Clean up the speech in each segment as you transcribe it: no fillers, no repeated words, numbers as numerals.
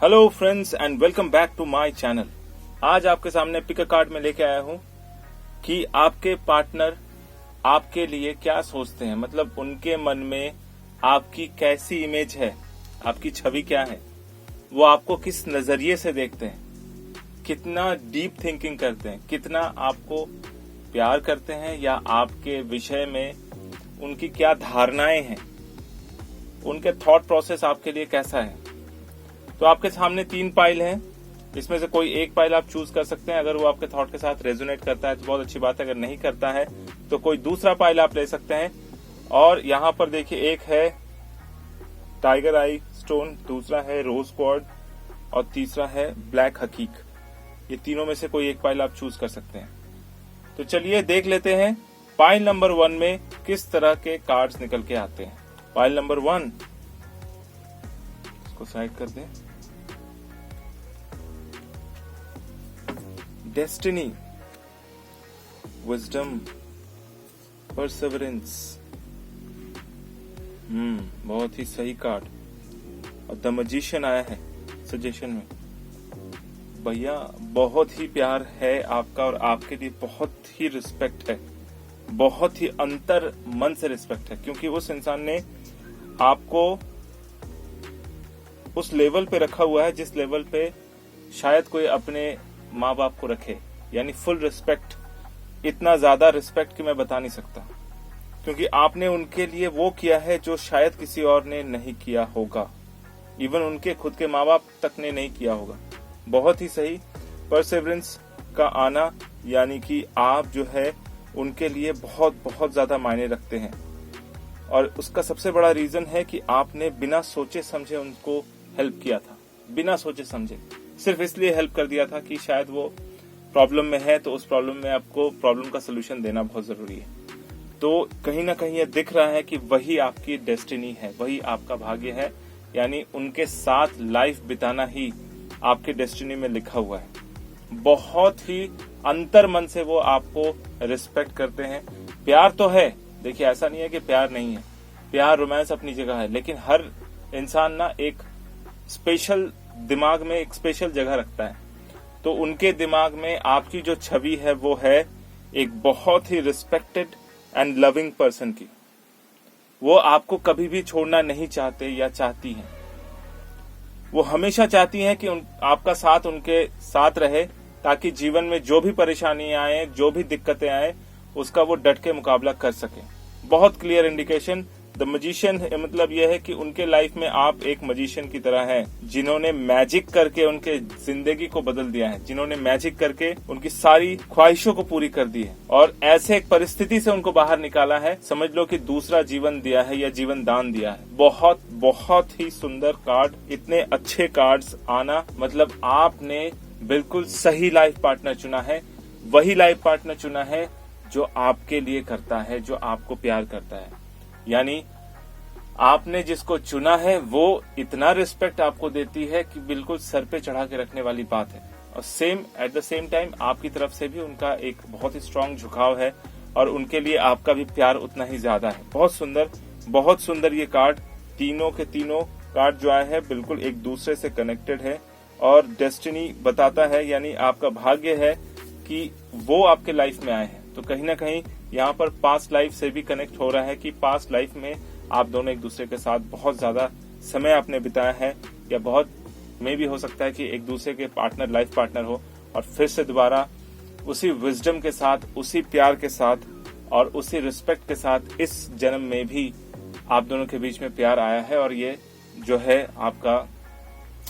Hello friends and welcome back to my channel. आज आपके सामने पिक अ कार्ड में लेके आया हूं कि आपके पार्टनर आपके लिए क्या सोचते हैं, मतलब उनके मन में आपकी कैसी इमेज है, आपकी छवि क्या है, वो आपको किस नजरिए से देखते हैं, कितना डीप थिंकिंग करते हैं, कितना आपको प्यार करते हैं या आपके विषय में उनकी क्या धारणाएं हैं, उनके थॉट प्रोसेस आपके लिए कैसा है। तो आपके सामने 3 पाइल हैं, इसमें से कोई एक पाइल आप चूज कर सकते हैं। अगर वो आपके थॉट के साथ रेजोनेट करता है तो बहुत अच्छी बात है, अगर नहीं करता है तो कोई दूसरा पाइल आप ले सकते हैं। और यहाँ पर देखिए, एक है टाइगर आई स्टोन, दूसरा है रोज क्वार्ट्ज और तीसरा है ब्लैक हकीक। ये तीनों में से कोई एक पाइल आप चूज कर सकते हैं। तो चलिए देख लेते हैं पाइल नंबर 1 में किस तरह के कार्ड्स निकल के आते हैं। पाइल नंबर 1 इसको साइड कर दें। Destiny, wisdom, Perseverance. बहुत ही सही कार्ड। और द मैजिशियन आया है सजेशन में। भैया बहुत ही प्यार है आपका और आपके लिए बहुत ही रिस्पेक्ट है, बहुत ही अंतर मन से रिस्पेक्ट है, क्योंकि उस इंसान ने आपको उस लेवल पे रखा हुआ है जिस लेवल पे शायद कोई अपने माँ बाप को रखे, यानी फुल रिस्पेक्ट। इतना ज्यादा रिस्पेक्ट कि मैं बता नहीं सकता, क्योंकि आपने उनके लिए वो किया है जो शायद किसी और ने नहीं किया होगा, इवन उनके खुद के माँ बाप तक ने नहीं किया होगा। बहुत ही सही। परसेवरेंस का आना, यानी कि आप जो है उनके लिए बहुत बहुत ज्यादा मायने रखते हैं, और उसका सबसे बड़ा रीजन है कि आपने बिना सोचे समझे उनको हेल्प किया था। बिना सोचे समझे सिर्फ इसलिए हेल्प कर दिया था कि शायद वो प्रॉब्लम में है, तो उस प्रॉब्लम में आपको प्रॉब्लम का सोल्यूशन देना बहुत जरूरी है। तो कहीं ना कहीं ये दिख रहा है कि वही आपकी डेस्टिनी है, वही आपका भाग्य है, यानी उनके साथ लाइफ बिताना ही आपके डेस्टिनी में लिखा हुआ है। बहुत ही अंतर मन से वो आपको रिस्पेक्ट करते हैं। प्यार तो है, देखिए ऐसा नहीं है कि प्यार नहीं है, प्यार रोमांस अपनी जगह है, लेकिन हर इंसान ना एक स्पेशल दिमाग में एक स्पेशल जगह रखता है। तो उनके दिमाग में आपकी जो छवि है वो है एक बहुत ही रिस्पेक्टेड एंड लविंग पर्सन की। वो आपको कभी भी छोड़ना नहीं चाहते या चाहती हैं। वो हमेशा चाहती हैं कि आपका साथ उनके साथ रहे, ताकि जीवन में जो भी परेशानियां आए, जो भी दिक्कतें आए, उसका वो डट के मुकाबला कर सके। बहुत क्लियर इंडिकेशन। द मैजिशियन मतलब यह है कि उनके लाइफ में आप एक मैजिशियन की तरह हैं, जिन्होंने मैजिक करके उनके जिंदगी को बदल दिया है, जिन्होंने मैजिक करके उनकी सारी ख्वाहिशों को पूरी कर दी है, और ऐसे एक परिस्थिति से उनको बाहर निकाला है, समझ लो कि दूसरा जीवन दिया है या जीवन दान दिया है। बहुत बहुत ही सुंदर कार्ड। इतने अच्छे कार्ड्स आना मतलब आपने बिल्कुल सही लाइफ पार्टनर चुना है। वही लाइफ पार्टनर चुना है जो आपके लिए करता है, जो आपको प्यार करता है। यानी आपने जिसको चुना है वो इतना रिस्पेक्ट आपको देती है कि बिल्कुल सर पे चढ़ा के रखने वाली बात है। और एट द सेम टाइम आपकी तरफ से भी उनका एक बहुत ही स्ट्रांग झुकाव है, और उनके लिए आपका भी प्यार उतना ही ज्यादा है। बहुत सुंदर ये कार्ड। तीनों के तीनों कार्ड जो आए हैं बिल्कुल एक दूसरे से कनेक्टेड है, और डेस्टिनी बताता है, यानी आपका भाग्य है कि वो आपके लाइफ में आए हैं। तो कहीं ना कहीं यहाँ पर पास्ट लाइफ से भी कनेक्ट हो रहा है कि पास्ट लाइफ में आप दोनों एक दूसरे के साथ बहुत ज्यादा समय आपने बिताया है, या बहुत में भी हो सकता है कि एक दूसरे के पार्टनर लाइफ पार्टनर हो, और फिर से दोबारा उसी विजडम के साथ, उसी प्यार के साथ और उसी रिस्पेक्ट के साथ इस जन्म में भी आप दोनों के बीच में प्यार आया है, और ये जो है आपका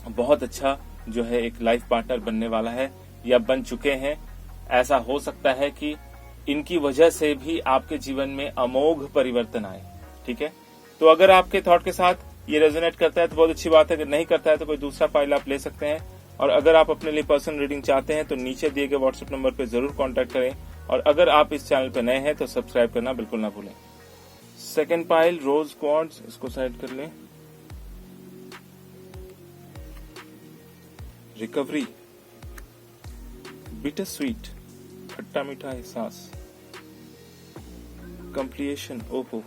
बहुत अच्छा जो है एक लाइफ पार्टनर बनने वाला है या बन चुके हैं। ऐसा हो सकता है कि इनकी वजह से भी आपके जीवन में अमोघ परिवर्तन आए। ठीक है, तो अगर आपके थॉट के साथ ये रेजोनेट करता है तो बहुत अच्छी बात है, अगर नहीं करता है तो कोई दूसरा फाइल आप ले सकते हैं। और अगर आप अपने लिए पर्सनल रीडिंग चाहते हैं तो नीचे दिए गए व्हाट्सएप नंबर पर जरूर कॉन्टैक्ट करें, और अगर आप इस चैनल पर नए हैं तो सब्सक्राइब करना बिल्कुल ना भूलें। सेकेंड पाइल रोज क्वार्ट्ज, इसको साइड कर लें। रिकवरी, बिटर स्वीट, खट्टा मीठा एहसास, कंप्लीशन, ओहो,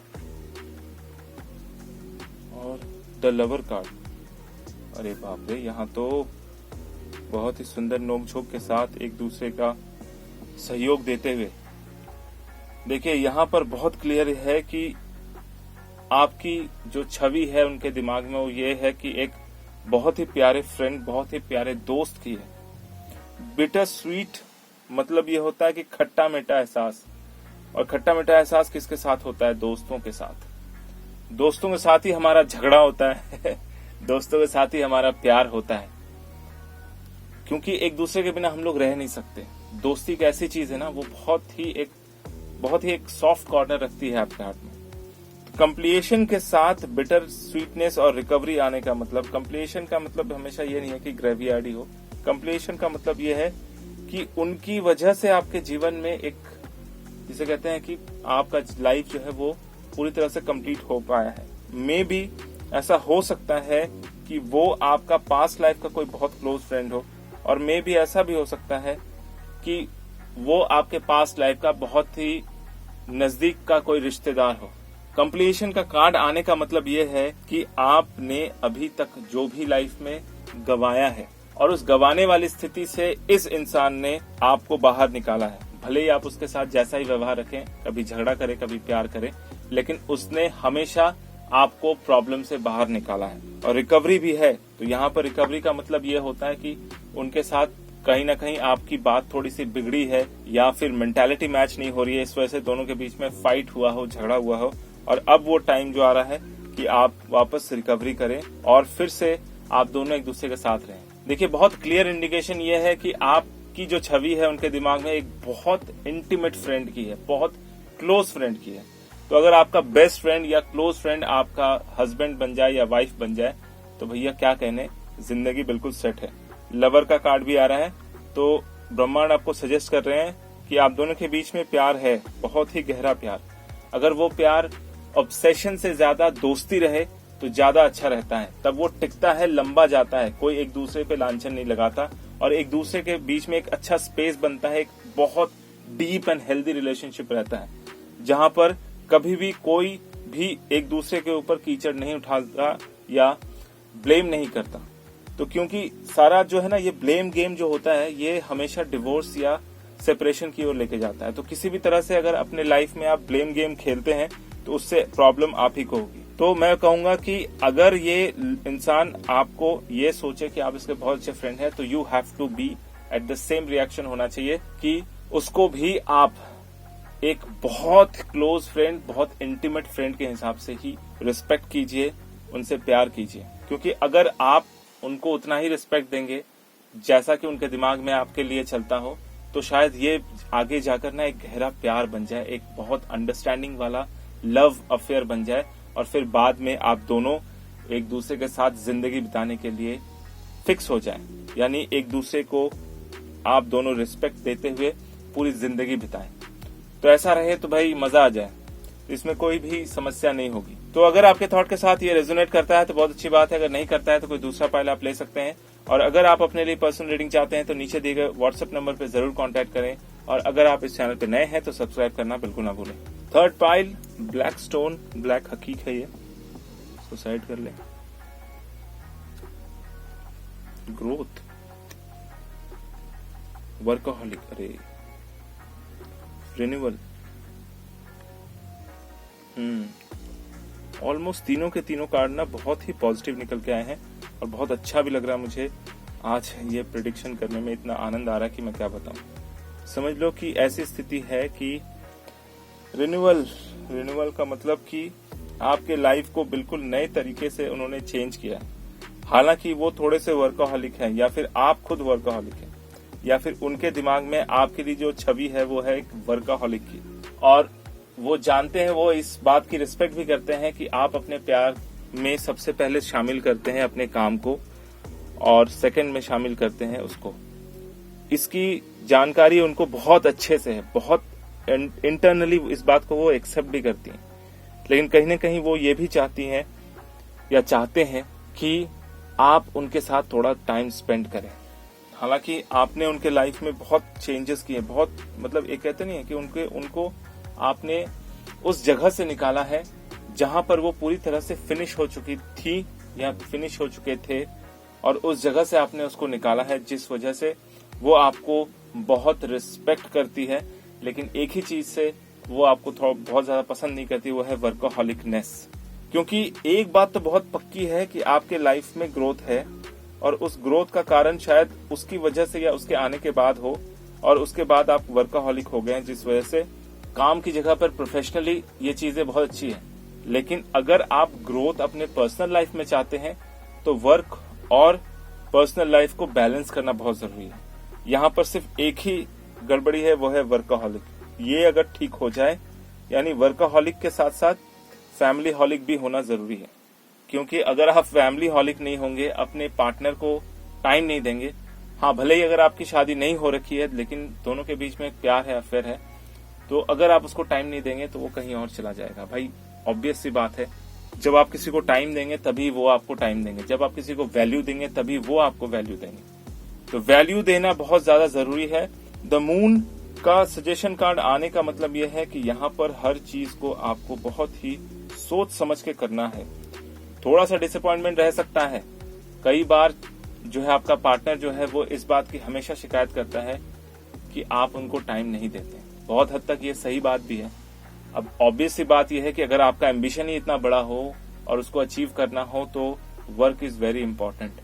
और द लवर कार्ड। अरे बाप रे, यहाँ तो बहुत ही सुंदर नोकझोंक के साथ एक दूसरे का सहयोग देते हुए। देखिए यहाँ पर बहुत क्लियर है कि आपकी जो छवि है उनके दिमाग में वो ये है कि एक बहुत ही प्यारे फ्रेंड, बहुत ही प्यारे दोस्त की है। बिटर स्वीट मतलब ये होता है कि खट्टा मीठा एहसास, और खट्टा मीठा एहसास किसके साथ होता है? दोस्तों के साथ। दोस्तों के साथ ही हमारा झगड़ा होता है दोस्तों के साथ ही हमारा प्यार होता है, क्योंकि एक दूसरे के बिना हम लोग रह नहीं सकते। दोस्ती एक ऐसी चीज है ना, वो बहुत ही एक सॉफ्ट कॉर्नर रखती है आपके हाथ में। कंप्लीशन के साथ बिटर स्वीटनेस और रिकवरी आने का मतलब, कंप्लीशन का मतलब हमेशा ये नहीं है कि ग्रेवियार्डी हो। कंप्लीशन का मतलब ये है कि उनकी वजह से आपके जीवन में एक, जिसे कहते हैं कि आपका लाइफ जो है वो पूरी तरह से कंप्लीट हो पाया है। मे बी ऐसा हो सकता है कि वो आपका पास्ट लाइफ का कोई बहुत क्लोज फ्रेंड हो, और मे बी ऐसा भी हो सकता है कि वो आपके पास्ट लाइफ का बहुत ही नजदीक का कोई रिश्तेदार हो। कंप्लीशन का कार्ड आने का मतलब ये है कि आपने अभी तक जो भी लाइफ में गंवाया है, और उस गंवाने वाली स्थिति से इस इंसान ने आपको बाहर निकाला है। भले ही आप उसके साथ जैसा ही व्यवहार रखें, कभी झगड़ा करे कभी प्यार करे, लेकिन उसने हमेशा आपको प्रॉब्लम से बाहर निकाला है। और रिकवरी भी है, तो यहाँ पर रिकवरी का मतलब ये होता है कि उनके साथ कहीं ना कहीं आपकी बात थोड़ी सी बिगड़ी है, या फिर मेंटालिटी मैच नहीं हो रही है, इस वजह से दोनों के बीच में फाइट हुआ हो, झगड़ा हुआ हो, और अब वो टाइम जो आ रहा है कि आप वापस रिकवरी करें और फिर से आप दोनों एक दूसरे के साथ रहें। देखिए बहुत क्लियर इंडिकेशन ये है कि आपकी जो छवि है उनके दिमाग में एक बहुत इंटीमेट फ्रेंड की है, बहुत क्लोज फ्रेंड की है। तो अगर आपका बेस्ट फ्रेंड या क्लोज फ्रेंड आपका हस्बैंड बन जाए या वाइफ बन जाए, तो भैया क्या कहने, जिंदगी बिल्कुल सेट है। लवर का कार्ड भी आ रहा है, तो ब्रह्मांड आपको सजेस्ट कर रहे हैं कि आप दोनों के बीच में प्यार है, बहुत ही गहरा प्यार। अगर वो प्यार ऑब्सेशन से ज्यादा दोस्ती रहे तो ज्यादा अच्छा रहता है, तब वो टिकता है, लंबा जाता है, कोई एक दूसरे पे लांछन नहीं लगाता, और एक दूसरे के बीच में एक अच्छा स्पेस बनता है, एक बहुत डीप एंड हेल्दी रिलेशनशिप रहता है, जहां पर कभी भी कोई भी एक दूसरे के ऊपर कीचड़ नहीं उठाता या ब्लेम नहीं करता। तो क्योंकि सारा जो है ना ये ब्लेम गेम जो होता है, ये हमेशा डिवोर्स या सेपरेशन की ओर लेके जाता है। तो किसी भी तरह से अगर अपने लाइफ में आप ब्लेम गेम खेलते हैं तो उससे प्रॉब्लम आप ही को होगी। तो मैं कहूंगा कि अगर ये इंसान आपको ये सोचे कि आप इसके बहुत अच्छे फ्रेंड हैं, तो you have to be at the same reaction होना चाहिए कि उसको भी आप एक बहुत क्लोज फ्रेंड, बहुत इंटीमेट फ्रेंड के हिसाब से ही रिस्पेक्ट कीजिए, उनसे प्यार कीजिए। क्योंकि अगर आप उनको उतना ही रिस्पेक्ट देंगे जैसा कि उनके दिमाग में आपके लिए चलता हो, तो शायद ये आगे जाकर ना एक गहरा प्यार बन जाए, एक बहुत अंडरस्टैंडिंग वाला लव अफेयर बन जाए, और फिर बाद में आप दोनों एक दूसरे के साथ जिंदगी बिताने के लिए फिक्स हो जाएं। यानी एक दूसरे को आप दोनों रिस्पेक्ट देते हुए पूरी जिंदगी बिताएं। तो ऐसा रहे तो भाई मजा आ जाए, इसमें कोई भी समस्या नहीं होगी। तो अगर आपके थॉट के साथ ये रेजोनेट करता है तो बहुत अच्छी बात है, अगर नहीं करता है तो कोई दूसरा पाइल आप ले सकते हैं। और अगर आप अपने लिए पर्सनल रीडिंग चाहते हैं तो नीचे दिए गए व्हाट्सएप नंबर पे जरूर कांटेक्ट करें, और अगर आप इस चैनल पे नए हैं तो सब्सक्राइब करना बिल्कुल ना भूलें। थर्ड पाइल ब्लैक स्टोन, ब्लैक हकीक है, ये सुसाइड कर ले। ग्रोथ, वर्कहॉलिक, अरे रिन्यूअल, ऑलमोस्ट तीनों के तीनों कार्ड ना बहुत ही पॉजिटिव निकल के आए हैं, और बहुत अच्छा भी लग रहा है मुझे आज ये प्रेडिक्शन करने में। इतना आनंद आ रहा है कि मैं क्या बताऊं। समझ लो कि ऐसी स्थिति है कि रिन्यूअल का मतलब कि आपके लाइफ को बिल्कुल नए तरीके से उन्होंने चेंज किया। हालांकि वो थोड़े से वर्कहॉलिक हैं, या फिर आप खुद वर्कहॉलिक हैं, या फिर उनके दिमाग में आपके लिए जो छवि है वो है एक वर्कहॉलिक की, और वो जानते हैं, वो इस बात की रिस्पेक्ट भी करते हैं कि आप अपने प्यार में सबसे पहले शामिल करते हैं अपने काम को, और सेकंड में शामिल करते हैं उसको। इसकी जानकारी उनको बहुत अच्छे से है, बहुत इंटरनली इस बात को वो एक्सेप्ट भी करती हैं। लेकिन कहीं ना कहीं वो ये भी चाहती हैं या चाहते हैं कि आप उनके साथ थोड़ा टाइम स्पेंड करें। हालांकि आपने उनके लाइफ में बहुत चेंजेस किए, बहुत मतलब एक कहते नहीं है कि उनको आपने उस जगह से निकाला है जहां पर वो पूरी तरह से फिनिश हो चुकी थी या फिनिश हो चुके थे और उस जगह से आपने उसको निकाला है जिस वजह से वो आपको बहुत रिस्पेक्ट करती है, लेकिन एक ही चीज से वो आपको बहुत ज्यादा पसंद नहीं करती, वो है वर्कोहॉलिकनेस। क्योंकि एक बात तो बहुत पक्की है कि आपके लाइफ में ग्रोथ है, और उस ग्रोथ का कारण शायद उसकी वजह से या उसके आने के बाद हो, और उसके बाद आप वर्कोहॉलिक हो गए हैं, जिस वजह से काम की जगह पर प्रोफेशनली ये चीजें बहुत अच्छी है, लेकिन अगर आप ग्रोथ अपने पर्सनल लाइफ में चाहते हैं तो वर्क और पर्सनल लाइफ को बैलेंस करना बहुत जरूरी है। यहाँ पर सिर्फ एक ही गड़बड़ी है, वो है वर्कोहॉलिक। ये अगर ठीक हो जाए, यानी वर्कोहॉलिक के साथ साथ फैमिली हॉलिक भी होना जरूरी है। क्योंकि अगर आप फैमिली हॉलिक नहीं होंगे, अपने पार्टनर को टाइम नहीं देंगे, हाँ भले ही अगर आपकी शादी नहीं हो रखी है लेकिन दोनों के बीच में प्यार है, अफेयर है, तो अगर आप उसको टाइम नहीं देंगे तो वो कहीं और चला जाएगा। भाई ऑब्वियस सी बात है, जब आप किसी को टाइम देंगे तभी वो आपको टाइम देंगे, जब आप किसी को वैल्यू देंगे तभी वो आपको वैल्यू देंगे। तो वैल्यू देना बहुत ज्यादा जरूरी है। द मून का सजेशन कार्ड आने का मतलब यह है कि यहाँ पर हर चीज को आपको बहुत ही सोच समझ के करना है। थोड़ा सा डिसअपॉइंटमेंट रह सकता है, कई बार जो है आपका पार्टनर जो है वो इस बात की हमेशा शिकायत करता है कि आप उनको टाइम नहीं देते। बहुत हद तक ये सही बात भी है। अब ऑब्वियस सी बात यह है कि अगर आपका एम्बिशन ही इतना बड़ा हो और उसको अचीव करना हो तो वर्क इज वेरी इंपॉर्टेंट।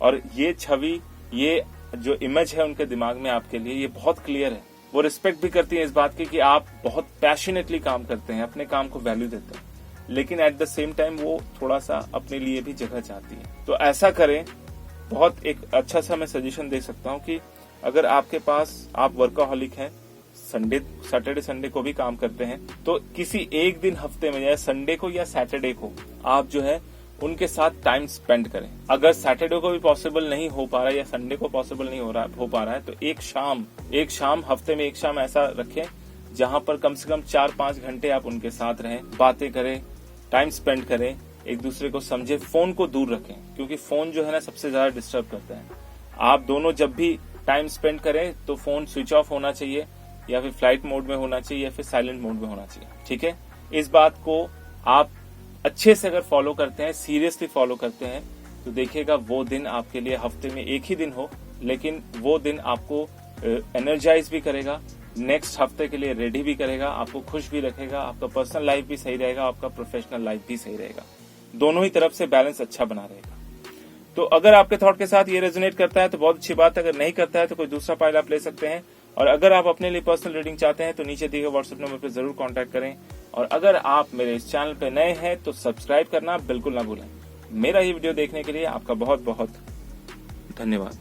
और ये छवि, ये जो इमेज है उनके दिमाग में आपके लिए, ये बहुत क्लियर है। वो रिस्पेक्ट भी करती है इस बात की कि आप बहुत पैशनेटली काम करते हैं, अपने काम को वैल्यू देते हैं, लेकिन एट द सेम टाइम वो थोड़ा सा अपने लिए भी जगह चाहती है। तो ऐसा करें। बहुत एक अच्छा सा मैं सजेशन दे सकता हूँ कि अगर आपके पास, आप वर्कोहॉलिक हैं, सैटरडे संडे को भी काम करते हैं, तो किसी एक दिन हफ्ते में, या संडे को या सैटरडे को, आप जो है उनके साथ टाइम स्पेंड करें। अगर सैटरडे को भी पॉसिबल नहीं हो पा रहा है या संडे को पॉसिबल नहीं हो पा रहा है, तो एक शाम हफ्ते में एक शाम ऐसा रखें जहां पर कम से कम 4-5 घंटे आप उनके साथ रहें, बातें करें, टाइम स्पेंड करें, एक दूसरे को समझे। फोन को दूर रखें, क्योंकि फोन जो है ना सबसे ज्यादा डिस्टर्ब करता है। आप दोनों जब भी टाइम स्पेंड करें तो फोन स्विच ऑफ होना चाहिए, या फिर फ्लाइट मोड में होना चाहिए, या फिर साइलेंट मोड में होना चाहिए। ठीक है, इस बात को आप अच्छे से अगर फॉलो करते हैं, सीरियसली फॉलो करते हैं, तो देखिएगा वो दिन आपके लिए हफ्ते में एक ही दिन हो, लेकिन वो दिन आपको एनर्जाइज भी करेगा, नेक्स्ट हफ्ते के लिए रेडी भी करेगा, आपको खुश भी रखेगा, आपका पर्सनल लाइफ भी सही रहेगा, आपका प्रोफेशनल लाइफ भी सही रहेगा, दोनों ही तरफ से बैलेंस अच्छा बना रहेगा। तो अगर आपके थॉट के साथ ये रेजोनेट करता है तो बहुत अच्छी बात है, अगर नहीं करता है तो कोई दूसरा फाइल आप ले सकते हैं। और अगर आप अपने लिए पर्सनल रीडिंग चाहते हैं तो नीचे दिए गए व्हाट्सएप नंबर पर जरूर कांटेक्ट करें। और अगर आप मेरे इस चैनल पे नए हैं तो सब्सक्राइब करना बिल्कुल ना भूलें। मेरा ये वीडियो देखने के लिए आपका बहुत बहुत धन्यवाद।